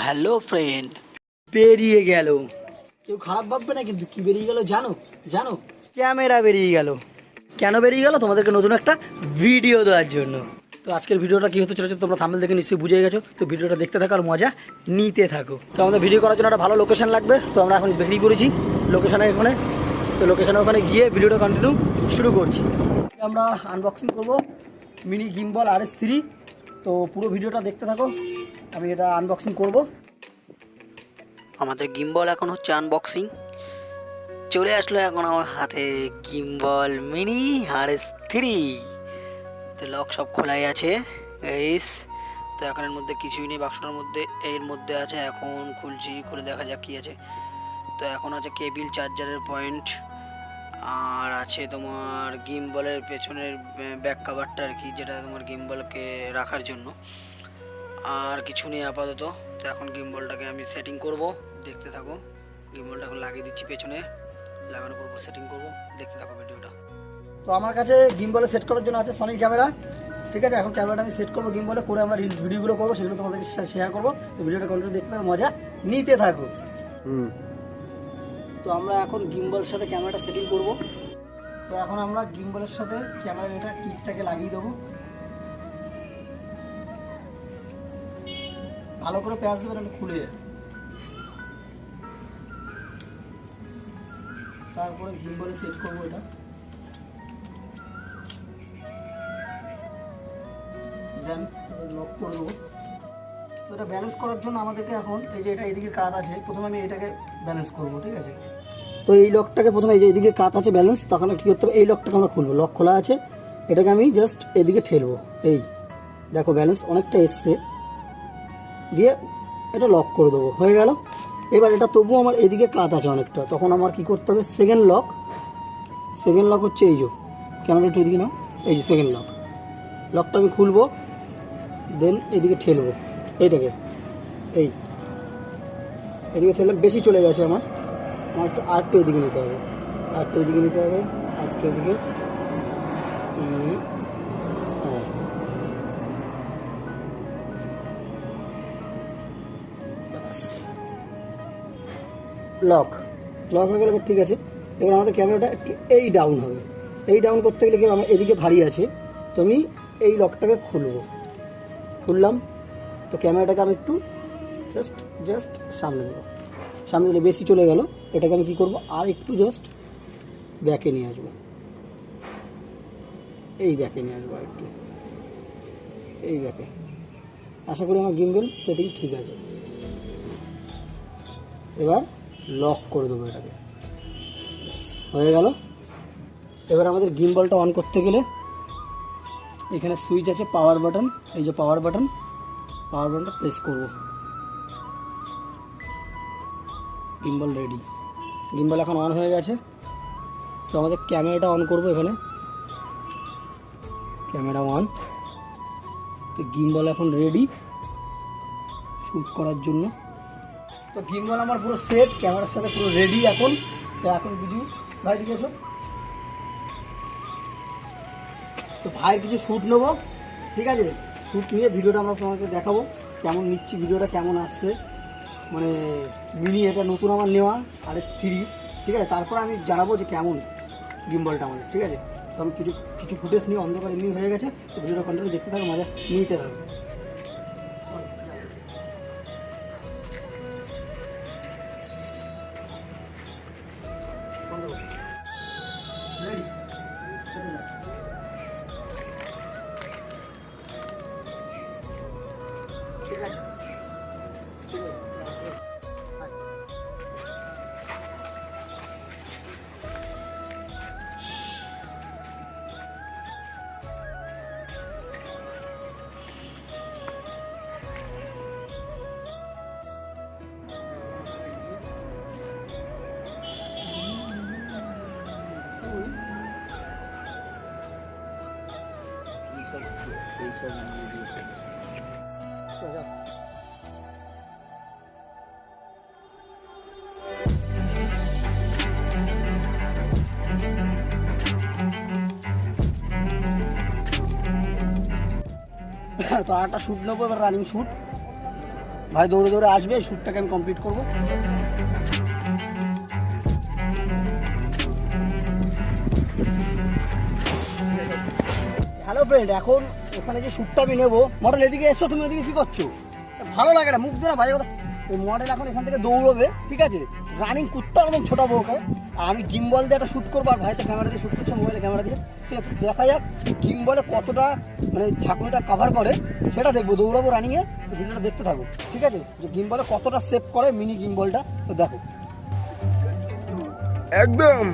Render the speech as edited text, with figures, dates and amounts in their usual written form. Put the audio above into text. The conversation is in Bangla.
হ্যালো ফ্রেন্ড, বেরিয়ে গেল। কেউ খারাপ ভাববে না কিন্তু, কি বেরিয়ে গেল জানো? জানো, ক্যামেরা বেরিয়ে গেল। কেন বেরিয়ে গেল? তোমাদেরকে নতুন একটা ভিডিও দেওয়ার জন্য। তো আজকের ভিডিওটা কী হতে চলেছে তোমরা থাম্বনেল দেখে নিশ্চয়ই বুঝে গেছো। তো ভিডিওটা দেখতে থাকো আর মজা নিতে থাকো। তো আমাদের ভিডিও করার জন্য একটা ভালো লোকেশন লাগবে। তো আমরা এখন বেরিয়ে পড়েছি লোকেশনে এখানে। তো লোকেশনে ওখানে গিয়ে ভিডিওটা কন্টিনিউ শুরু করছি। আমরা আনবক্সিং করব মিনি গিম্বল RS3। তো পুরো ভিডিওটা দেখতে থাকো, আমি এটা আনবক্সিং করব। আমাদের গিম্বল এখন হচ্ছে আনবক্সিং। চলে আসলো এখন আমার হাতে গিম্বল মিনি RS3। তো লক সব খোলাই আছে গাইস। তো এখন এর মধ্যে কিছুই নেই, বাক্সটার মধ্যে এর মধ্যে আছে। এখন খুলছি, খুলে দেখা যাক কী আছে। তো এখন আছে কেবিল, চার্জারের পয়েন্ট, আর আছে তোমার গিম্বলের পেছনের ব্যাক কাভারটা আর কি, যেটা তোমার গিম্বলকে রাখার জন্য। আর কিছু নেই আপাতত। তো এখন গিম্বলটাকে আমি সেটিং করব, দেখতে থাকো। গিম্বলটা এখন লাগিয়ে দিচ্ছি, পেছনে লাগানোর পর সেটিং করব, দেখতে থাকো ভিডিওটা। তো আমার কাছে গিম্বলে সেট করার জন্য আছে সনির ক্যামেরা, ঠিক আছে। এখন ক্যামেরাটা আমি সেট করবো গিম্বলে, করে আমরা রিলস ভিডিওগুলো করবো, সেগুলো তোমাদেরকে শেয়ার করবো। তো ভিডিওটা কন্টিনিউ দেখতে থাকো, মজা নিতে থাকো। তো আমরা এখন গিম্বলের সাথে ক্যামেরাটা সেটিং করব। তো এখন আমরা গিম্বলের সাথে ক্যামেরার এটা ক্লিপটাকে লাগিয়ে দেবো। ভালো করে প্যাঁচ দেবেন, আমি খুলে যাবে। তারপরে গিম্বলে সেট করবো এটা। দেন লক করে দেবো। তো এটা ব্যালেন্স করার জন্য আমাদেরকে এখন এই যে এটা এদিকে কাত আছে, প্রথমে আমি এটাকে ব্যালেন্স করবো, ঠিক আছে। তো এই লকটাকে প্রথমে এই যে এদিকে কাত আছে ব্যালেন্স, তখন কী করতে হবে, এই লকটাকে আমরা খুলবো। লক খোলা আছে, এটাকে আমি জাস্ট এদিকে ঠেলবো। এই দেখো ব্যালেন্স অনেকটা এসছে, দিয়ে এটা লক করে দেবো, হয়ে গেল। এবার এটা তবুও আমার এদিকে কাত আছে অনেকটা, তখন আমার কি করতে হবে, সেকেন্ড লক। সেকেন্ড লক হচ্ছে এই যে ক্যামেরাটা এদিকে নাও, এই যে সেকেন্ড লক। লকটা আমি খুলবো, দেন এদিকে ঠেলবো এইটাকে। এই এদিকে ঠেললাম, বেশি চলে গেছে আমার একটু আরেকটু এদিকে নিতে হবে, আরেকটু এদিকে নিতে হবে, আরেকটু এদিকে। হ্যাঁ, লক লক হয়ে গেলে ঠিক আছে। এবার আমাদের ক্যামেরাটা একটু এই ডাউন হবে। এই ডাউন করতে গেলে কি আমার এদিকে ভারী আছে, তো আমি এই লকটাকে খুললাম। তো ক্যামেরাটাকে আমি একটু জাস্ট সামনে দেবো। সামনে দিলে বেশি চলে গেল, এটাকে আমি কী করবো, আর একটু জাস্ট ব্যাকে নিয়ে আসবো। এই ব্যাকে নিয়ে আসবো, একটু এই ব্যাকে। আশা করি আমার গিম্বল সেটিং ঠিক আছে। এবার লক করে দেবো এটাকে, হয়ে গেল। এবার আমাদের গিম্বলটা অন করতে গেলে এখানে সুইচ আছে, পাওয়ার বাটন, এই যে পাওয়ার বাটনটা প্রেস করব। গিম্বল রেডি, গিম্বল এখন অন হয়ে গেছে। তো আমাদের ক্যামেরাটা অন করব, এখানে ক্যামেরা অন। তো গিম্বল এখন রেডি শ্যুট করার জন্য। তো গিম্বল আমার পুরো সেট, ক্যামেরার সাথে পুরো রেডি এখন। তো এখন কিছু ভাই দিকে এসো। তো ভাইয়ের কিছু শ্যুট নেবো, ঠিক আছে। শ্যুট নিয়ে ভিডিওটা আমরা তোমাকে দেখাবো কেমন নিচ্ছি, ভিডিওটা কেমন আসছে। মানে মিনি এটা নতুন আমার নেওয়া RS3, ঠিক আছে। তারপর আমি জানাবো যে কেমন গিম্বলটা আমাদের, ঠিক আছে। তো আমি কিছু ফুটেজ নিয়ে অন্ধকার এমনি হয়ে গেছে। তো ভিডিওটা কন্টিনিউ দেখতে থাকো, মজা নিতে থাকো। ঠিক আছে, তো আরেকটা শ্যুট নেবো এবার, রানিং শ্যুট। ভাই দৌড়ে দৌড়ে আসবে, এই শ্যুটটাকে আমি কমপ্লিট করবো। হ্যালো ফ্রেন্ড, এখন এখানে যে শ্যুটটা আমি নেবো, মডেল এদিকে এসছো, তুমি ওদিকে কী করছো? ভালো লাগে না, মুখ দিয়ে না বাজে কথা। ওই মডেল এখন এখান থেকে দৌড়বে, ঠিক আছে, রানিং কুত্তার মতন ছোটাবো ওকে। আর আমি গিম্বল দিয়ে একটা শ্যুট করবো, আর ভাই তো ক্যামেরা দিয়ে শ্যুট করছে, মোবাইলে ক্যামেরা দিয়ে। ঠিক আছে, দেখা যাক গিম্বলে কতটা মানে ঝাঁকুনিটা কভার করে সেটা দেখবো, দৌড়াবো রানিংয়ে। ভিডিওটা দেখতে থাকবো, ঠিক আছে, যে গিম্বলে কতটা সেভ করে মিনি গিম্বলটা, তো দেখো একদম।